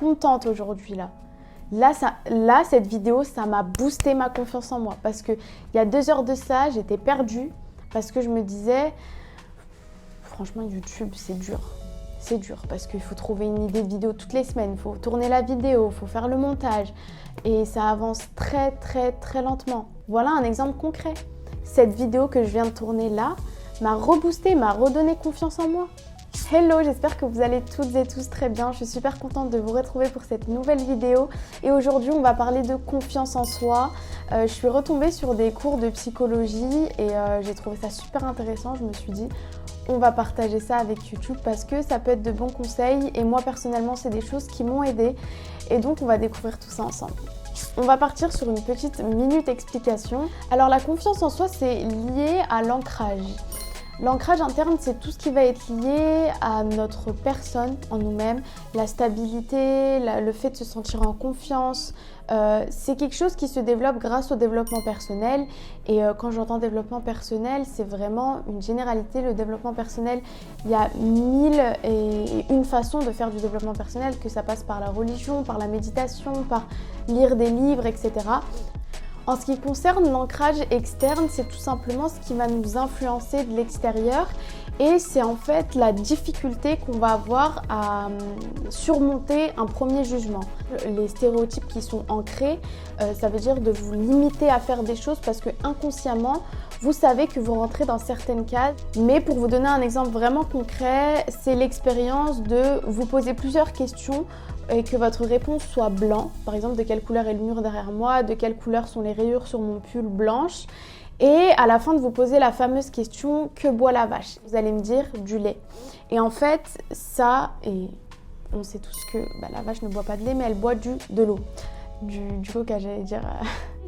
contente aujourd'hui là. Cette vidéo, ça m'a boosté ma confiance en moi. Parce qu'il y a 2 heures de ça, j'étais perdue. Parce que je me disais, franchement, YouTube, c'est dur. C'est dur parce qu'il faut trouver une idée de vidéo toutes les semaines. Il faut tourner la vidéo, il faut faire le montage. Et ça avance très, très, très lentement. Voilà un exemple concret. Cette vidéo que je viens de tourner là m'a reboosté, m'a redonné confiance en moi. Hello, j'espère que vous allez toutes et tous très bien. Je suis super contente de vous retrouver pour cette nouvelle vidéo. Et aujourd'hui, on va parler de confiance en soi. Je suis retombée sur des cours de psychologie et j'ai trouvé ça super intéressant. Je me suis dit, on va partager ça avec YouTube parce que ça peut être de bons conseils. Et moi, personnellement, c'est des choses qui m'ont aidée. Et donc, on va découvrir tout ça ensemble. On va partir sur une petite minute explication. Alors, la confiance en soi, c'est lié à l'ancrage. L'ancrage interne, c'est tout ce qui va être lié à notre personne, en nous-mêmes, la stabilité, le fait de se sentir en confiance. C'est quelque chose qui se développe grâce au développement personnel. Et quand j'entends développement personnel, c'est vraiment une généralité. Le développement personnel, il y a 1001 façons de faire du développement personnel, que ça passe par la religion, par la méditation, par lire des livres, etc. En ce qui concerne l'ancrage externe, c'est tout simplement ce qui va nous influencer de l'extérieur et c'est en fait la difficulté qu'on va avoir à surmonter un premier jugement. Les stéréotypes qui sont ancrés, ça veut dire de vous limiter à faire des choses parce que inconsciemment, vous savez que vous rentrez dans certaines cases. Mais pour vous donner un exemple vraiment concret, c'est l'expérience de vous poser plusieurs questions et que votre réponse soit blanc. Par exemple, de quelle couleur est le mur derrière moi, de quelle couleur sont les rayures sur mon pull blanche. Et à la fin de vous poser la fameuse question, que boit la vache? Vous allez me dire du lait. Et en fait, ça, et on sait tous que la vache ne boit pas de lait, mais elle boit de l'eau. Du coca, j'allais dire.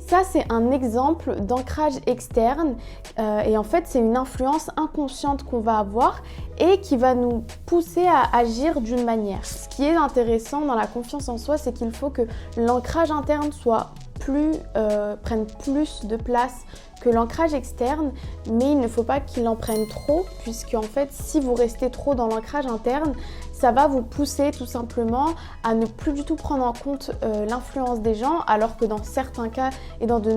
Ça, c'est un exemple d'ancrage externe et en fait, c'est une influence inconsciente qu'on va avoir et qui va nous pousser à agir d'une manière. Ce qui est intéressant dans la confiance en soi, c'est qu'il faut que l'ancrage interne prenne plus de place que l'ancrage externe, mais il ne faut pas qu'il en prenne trop, puisque en fait, si vous restez trop dans l'ancrage interne, ça va vous pousser tout simplement à ne plus du tout prendre en compte l'influence des gens, alors que dans certains cas et dans de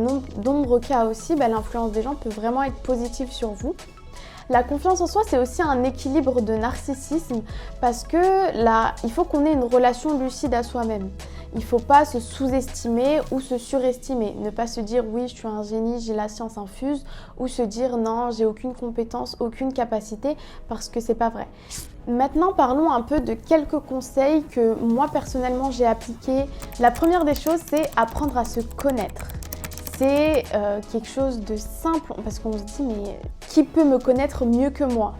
nombreux cas aussi, l'influence des gens peut vraiment être positive sur vous. La confiance en soi, c'est aussi un équilibre de narcissisme parce que là, il faut qu'on ait une relation lucide à soi-même. Il ne faut pas se sous-estimer ou se surestimer. Ne pas se dire oui, je suis un génie, j'ai la science infuse, ou se dire non, j'ai aucune compétence, aucune capacité, parce que c'est pas vrai. Maintenant, parlons un peu de quelques conseils que moi personnellement j'ai appliqués. La première des choses, c'est apprendre à se connaître. C'est quelque chose de simple parce qu'on se dit mais qui peut me connaître mieux que moi?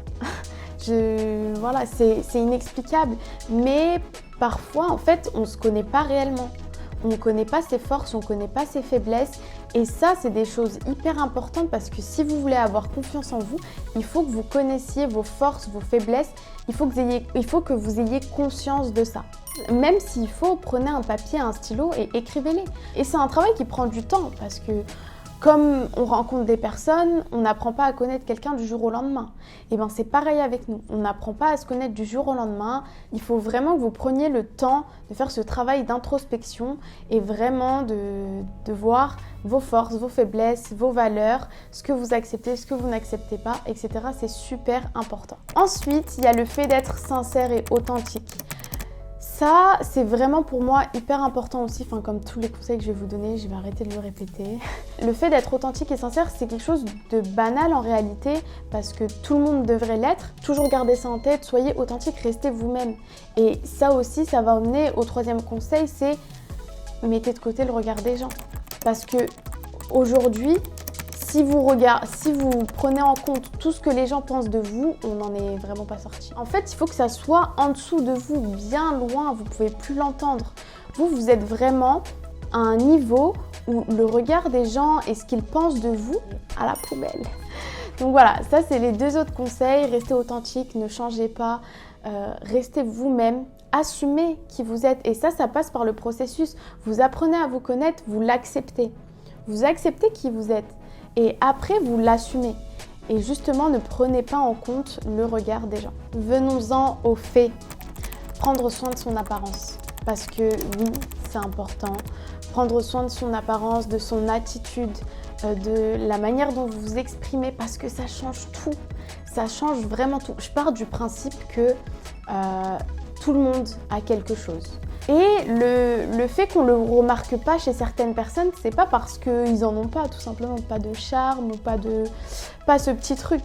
Voilà, c'est inexplicable. Mais parfois, en fait, on ne se connaît pas réellement. On ne connaît pas ses forces, on ne connaît pas ses faiblesses. Et ça, c'est des choses hyper importantes parce que si vous voulez avoir confiance en vous, il faut que vous connaissiez vos forces, vos faiblesses. Il faut que vous ayez conscience de ça. Même s'il faut, prenez un papier, un stylo et écrivez-les. Et c'est un travail qui prend du temps parce que comme on rencontre des personnes, on n'apprend pas à connaître quelqu'un du jour au lendemain. Et bien c'est pareil avec nous, on n'apprend pas à se connaître du jour au lendemain. Il faut vraiment que vous preniez le temps de faire ce travail d'introspection et vraiment de voir vos forces, vos faiblesses, vos valeurs, ce que vous acceptez, ce que vous n'acceptez pas, etc. C'est super important. Ensuite, il y a le fait d'être sincère et authentique. Ça, c'est vraiment pour moi hyper important aussi, comme tous les conseils que je vais vous donner, je vais arrêter de le répéter. Le fait d'être authentique et sincère, c'est quelque chose de banal en réalité, parce que tout le monde devrait l'être. Toujours gardez ça en tête, soyez authentique, restez vous-même. Et ça aussi, ça va emmener au troisième conseil, c'est mettez de côté le regard des gens. Parce que aujourd'hui, si vous prenez en compte tout ce que les gens pensent de vous, on n'en est vraiment pas sorti. En fait, il faut que ça soit en dessous de vous, bien loin, vous ne pouvez plus l'entendre. Vous êtes vraiment à un niveau où le regard des gens et ce qu'ils pensent de vous, à la poubelle. Donc voilà, ça c'est les 2 autres conseils. Restez authentique, ne changez pas, restez vous-même. Assumez qui vous êtes et ça passe par le processus. Vous apprenez à vous connaître, vous l'acceptez. Vous acceptez qui vous êtes. Et après, vous l'assumez. Et justement, ne prenez pas en compte le regard des gens. Venons-en aux faits. Prendre soin de son apparence. parce que oui, c'est important. Prendre soin de son apparence, de son attitude, de la manière dont vous vous exprimez, parce que ça change tout. Ça change vraiment tout. Je pars du principe que tout le monde a quelque chose. Et le fait qu'on ne le remarque pas chez certaines personnes, c'est pas parce qu'ils en ont pas, tout simplement, pas de charme ou pas ce petit truc.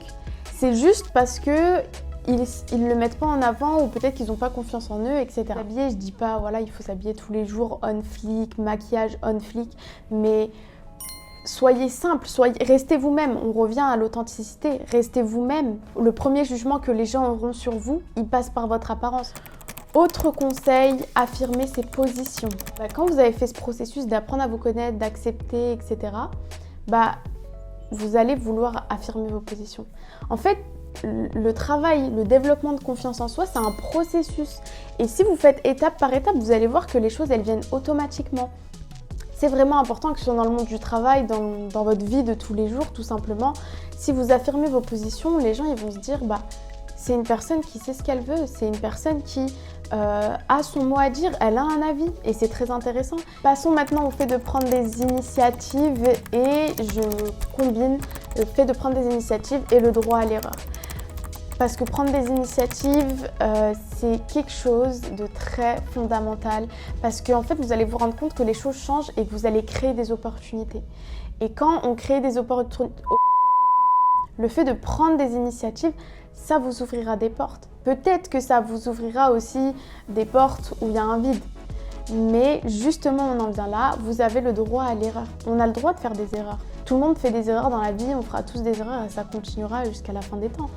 C'est juste parce que ils le mettent pas en avant ou peut-être qu'ils n'ont pas confiance en eux, etc. S'habiller, je dis pas, voilà, il faut s'habiller tous les jours, on flic, maquillage on flic, mais soyez simple, restez vous-même. On revient à l'authenticité, restez vous-même. Le premier jugement que les gens auront sur vous, il passe par votre apparence. Autre conseil, affirmer ses positions. Quand vous avez fait ce processus d'apprendre à vous connaître, d'accepter, etc., vous allez vouloir affirmer vos positions. En fait, le travail, le développement de confiance en soi, c'est un processus. Et si vous faites étape par étape, vous allez voir que les choses, elles viennent automatiquement. C'est vraiment important que ce soit dans le monde du travail, dans votre vie de tous les jours, tout simplement. Si vous affirmez vos positions, les gens ils vont se dire c'est une personne qui sait ce qu'elle veut, c'est une personne qui a son mot à dire, elle a un avis et c'est très intéressant. Passons maintenant au fait de prendre des initiatives et je combine le fait de prendre des initiatives et le droit à l'erreur. Parce que prendre des initiatives, c'est quelque chose de très fondamental. Parce qu'en fait, vous allez vous rendre compte que les choses changent et que vous allez créer des opportunités. Et quand on crée des opportunités, le fait de prendre des initiatives, ça vous ouvrira des portes. Peut-être que ça vous ouvrira aussi des portes où il y a un vide. Mais justement, on en vient là, vous avez le droit à l'erreur. On a le droit de faire des erreurs. Tout le monde fait des erreurs dans la vie, on fera tous des erreurs et ça continuera jusqu'à la fin des temps.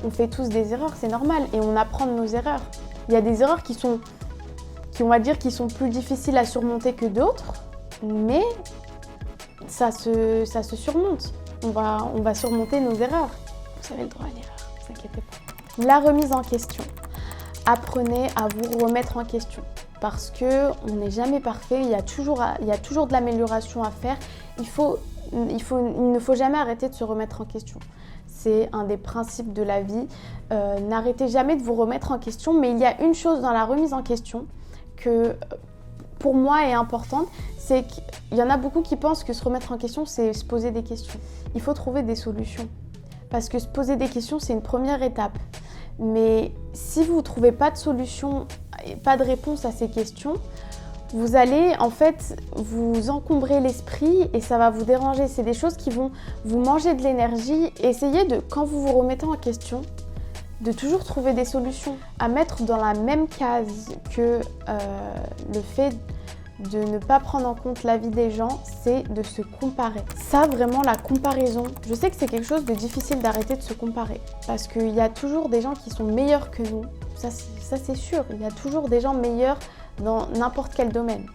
On fait tous des erreurs, c'est normal, et on apprend de nos erreurs. Il y a des erreurs qui sont plus difficiles à surmonter que d'autres, mais ça se surmonte. On va surmonter nos erreurs. Vous avez le droit à l'erreur, ne vous inquiétez pas. La remise en question. Apprenez à vous remettre en question. Parce qu'on n'est jamais parfait, il y a toujours de l'amélioration à faire. Il ne faut jamais arrêter de se remettre en question. C'est un des principes de la vie. N'arrêtez jamais de vous remettre en question, mais il y a une chose dans la remise en question que, pour moi, est importante, c'est qu'il y en a beaucoup qui pensent que se remettre en question, c'est se poser des questions. Il faut trouver des solutions, parce que se poser des questions, c'est une première étape. Mais si vous ne trouvez pas de solution et pas de réponse à ces questions, vous allez en fait vous encombrer l'esprit et ça va vous déranger. C'est des choses qui vont vous manger de l'énergie. Essayez de, quand vous vous remettez en question, de toujours trouver des solutions. À mettre dans la même case que le fait de ne pas prendre en compte l'avis des gens, c'est de se comparer. Ça, vraiment, la comparaison, je sais que c'est quelque chose de difficile d'arrêter de se comparer. Parce qu'il y a toujours des gens qui sont meilleurs que nous. Ça c'est sûr. Il y a toujours des gens meilleurs dans n'importe quel domaine.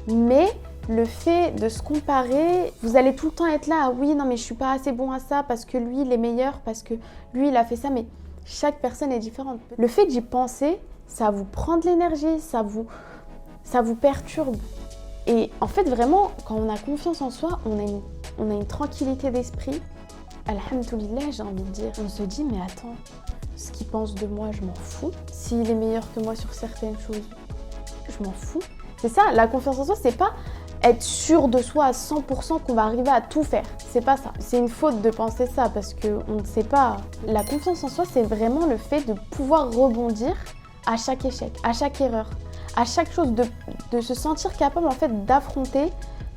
Mais le fait de se comparer, vous allez tout le temps être là, ah oui, non mais je suis pas assez bon à ça parce que lui il est meilleur, parce que lui il a fait ça, mais chaque personne est différente. Le fait d'y penser, ça vous prend de l'énergie, ça vous perturbe. Et en fait vraiment, quand on a confiance en soi, on a une tranquillité d'esprit. Alhamdoulilah, j'ai envie de dire. On se dit, mais attends, ce qu'il pense de moi, je m'en fous. S'il est meilleur que moi sur certaines choses, je m'en fous. C'est ça, la confiance en soi, c'est pas être sûr de soi à 100% qu'on va arriver à tout faire. C'est pas ça. C'est une faute de penser ça parce qu'on ne sait pas. La confiance en soi, c'est vraiment le fait de pouvoir rebondir à chaque échec, à chaque erreur, à chaque chose, de se sentir capable en fait d'affronter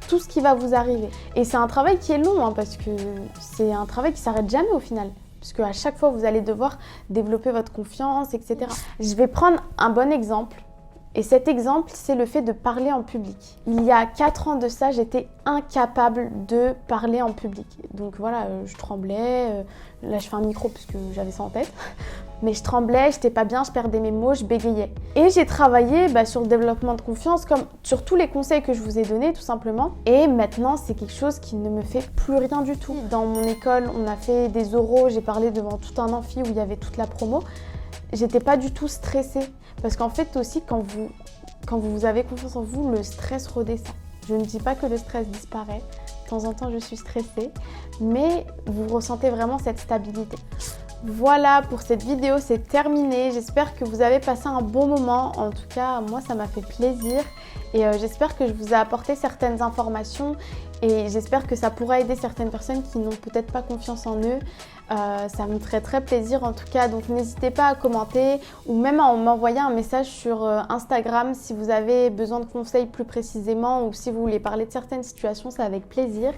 tout ce qui va vous arriver. Et c'est un travail qui est long parce que c'est un travail qui s'arrête jamais au final. Parce qu'à chaque fois, vous allez devoir développer votre confiance, etc. Je vais prendre un bon exemple. Et cet exemple, c'est le fait de parler en public. Il y a 4 ans de ça, j'étais incapable de parler en public. Donc voilà, je tremblais. Là, je fais un micro parce que j'avais ça en tête. Mais je tremblais, j'étais pas bien, je perdais mes mots, je bégayais. Et j'ai travaillé sur le développement de confiance, comme sur tous les conseils que je vous ai donnés, tout simplement. Et maintenant, c'est quelque chose qui ne me fait plus rien du tout. Dans mon école, on a fait des oraux, j'ai parlé devant tout un amphi où il y avait toute la promo. J'étais pas du tout stressée. Parce qu'en fait aussi, quand vous avez confiance en vous, le stress redescend. Je ne dis pas que le stress disparaît. De temps en temps, je suis stressée. Mais vous ressentez vraiment cette stabilité. Voilà, pour cette vidéo, c'est terminé. J'espère que vous avez passé un bon moment. En tout cas, moi, ça m'a fait plaisir. Et j'espère que je vous ai apporté certaines informations. Et j'espère que ça pourra aider certaines personnes qui n'ont peut-être pas confiance en eux. Ça me ferait très plaisir en tout cas. Donc n'hésitez pas à commenter ou même à m'envoyer un message sur Instagram si vous avez besoin de conseils plus précisément ou si vous voulez parler de certaines situations, c'est avec plaisir.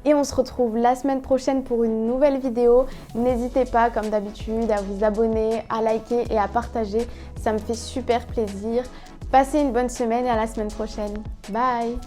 Et on se retrouve la semaine prochaine pour une nouvelle vidéo. N'hésitez pas, comme d'habitude, à vous abonner, à liker et à partager. Ça me fait super plaisir. Passez une bonne semaine et à la semaine prochaine. Bye!